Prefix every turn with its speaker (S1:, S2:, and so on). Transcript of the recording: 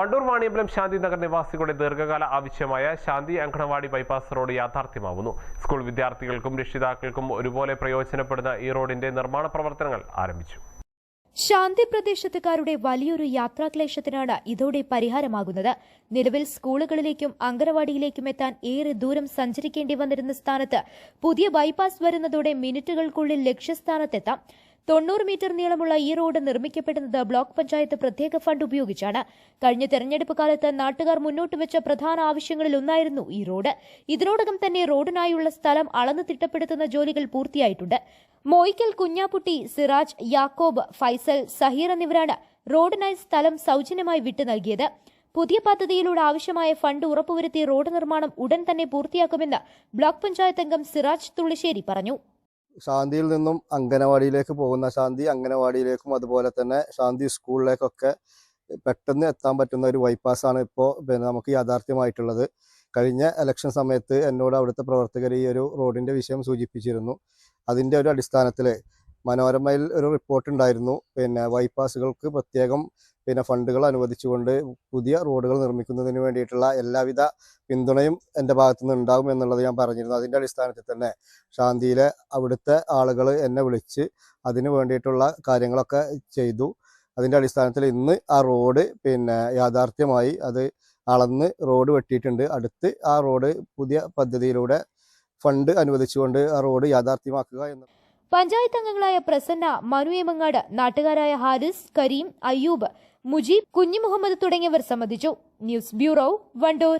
S1: വണ്ടൂർ വാണിയമ്പലം ശാന്തി നഗർ നിവാസികളുടെ ദീർഘകാല ആവശ്യമായ ശാന്തി അങ്കണവാടി ബൈപ്പാസ് റോഡ് യാഥാർത്ഥ്യമാവുന്നു. സ്കൂൾ വിദ്യാർത്ഥികൾക്കും രക്ഷിതാക്കൾക്കും ഒരുപോലെ പ്രയോജനപ്പെടുന്ന ഈ റോഡിന്റെ നിർമ്മാണ പ്രവർത്തനങ്ങൾ ആരംഭിച്ചു.
S2: ശാന്തി പ്രദേശത്തുകാരുടെ വലിയൊരു യാത്രാക്ലേശത്തിനാണ് ഇതോടെ പരിഹാരമാകുന്നത്. നിലവിൽ സ്കൂളുകളിലേക്കും അങ്കണവാടിയിലേക്കും എത്താൻ ഏറെ ദൂരം സഞ്ചരിക്കേണ്ടി വന്നിരുന്ന സ്ഥാനത്ത് പുതിയ ബൈപ്പാസ് വരുന്നതോടെ മിനിറ്റുകൾക്കുള്ളിൽ ലക്ഷ്യസ്ഥാനത്തെത്താം. 90 മീറ്റർ നീളമുള്ള ഈ റോഡ് നിർമ്മിക്കപ്പെടുന്നത് ബ്ലോക്ക് പഞ്ചായത്ത് പ്രത്യേക ഫണ്ട് ഉപയോഗിച്ചാണ്. കഴിഞ്ഞ തെരഞ്ഞെടുപ്പ് കാലത്ത് നാട്ടുകാർ മുന്നോട്ട് വെച്ച പ്രധാന ആവശ്യങ്ങളിലൊന്നായിരുന്നു ഈ റോഡ്. ഇതിനോടകം തന്നെ റോഡിനായുള്ള സ്ഥലം അളന്ന് തിട്ടപ്പെടുത്തുന്ന ജോലികൾ പൂർത്തിയായിട്ടുണ്ട്. മോയിക്കൽ കുഞ്ഞാപ്പുട്ടി, സിറാജ്, യാക്കോബ്, ഫൈസൽ, സഹീർ എന്നിവരാണ് റോഡിനായി സ്ഥലം സൗജന്യമായി വിട്ടു നൽകിയത്. പുതിയ പദ്ധതിയിലൂടെ ആവശ്യമായ ഫണ്ട് ഉറപ്പുവരുത്തി റോഡ് നിർമ്മാണം ഉടൻ തന്നെ പൂർത്തിയാക്കുമെന്ന് ബ്ലോക്ക് പഞ്ചായത്ത് അംഗം സിറാജ് തുള്ളിശ്ശേരി പറഞ്ഞു.
S3: ശാന്തിയിൽ നിന്നും അംഗനവാടിയിലേക്ക് പോകുന്ന ശാന്തി അംഗനവാടിയിലേക്കും അതുപോലെ തന്നെ ശാന്തി സ്കൂളിലേക്കൊക്കെ പെട്ടെന്ന് എത്താൻ പറ്റുന്ന ഒരു ബൈപ്പാസാണ് ഇപ്പോൾ നമുക്ക് യാഥാർത്ഥ്യമായിട്ടുള്ളത്. കഴിഞ്ഞ ഇലക്ഷൻ സമയത്ത് എന്നോട് അവിടുത്തെ പ്രവർത്തകർ ഈ ഒരു റോഡിൻ്റെ വിഷയം സൂചിപ്പിച്ചിരുന്നു. അതിൻ്റെ ഒരു അടിസ്ഥാനത്തിൽ മനോരമയിൽ ഒരു റിപ്പോർട്ട് ഉണ്ടായിരുന്നു. ബൈപ്പാസുകൾക്ക് പ്രത്യേകം ഫണ്ടുകൾ അനുവദിച്ചുകൊണ്ട് പുതിയ റോഡുകൾ നിർമ്മിക്കുന്നതിന് വേണ്ടിയിട്ടുള്ള എല്ലാവിധ പിന്തുണയും എൻ്റെ ഭാഗത്തുനിന്ന് ഉണ്ടാകും എന്നുള്ളത് ഞാൻ പറഞ്ഞിരുന്നു. അതിൻ്റെ അടിസ്ഥാനത്തിൽ തന്നെ ശാന്തിയിലെ അവിടുത്തെ ആളുകൾ എന്നെ വിളിച്ച് അതിന് വേണ്ടിയിട്ടുള്ള കാര്യങ്ങളൊക്കെ ചെയ്തു. അതിൻ്റെ അടിസ്ഥാനത്തിൽ ഇന്ന് ആ റോഡ് യാഥാർത്ഥ്യമായി. അത് അളന്ന് റോഡ് വെട്ടിയിട്ടുണ്ട്. അടുത്ത് ആ റോഡ് പുതിയ പദ്ധതിയിലൂടെ ഫണ്ട് അനുവദിച്ചുകൊണ്ട് ആ റോഡ് യാഥാർത്ഥ്യമാക്കുക എന്ന്.
S2: പഞ്ചായത്ത് അംഗങ്ങളായ പ്രസന്ന, മനു എമങ്ങാട്, നാട്ടുകാരായ ഹാരിസ്, കരീം, അയ്യൂബ്, മുജീബ്, കുഞ്ഞിമുഹമ്മദ് തുടങ്ങിയവർ സംബന്ധിച്ചു. News bureau, Wandoor.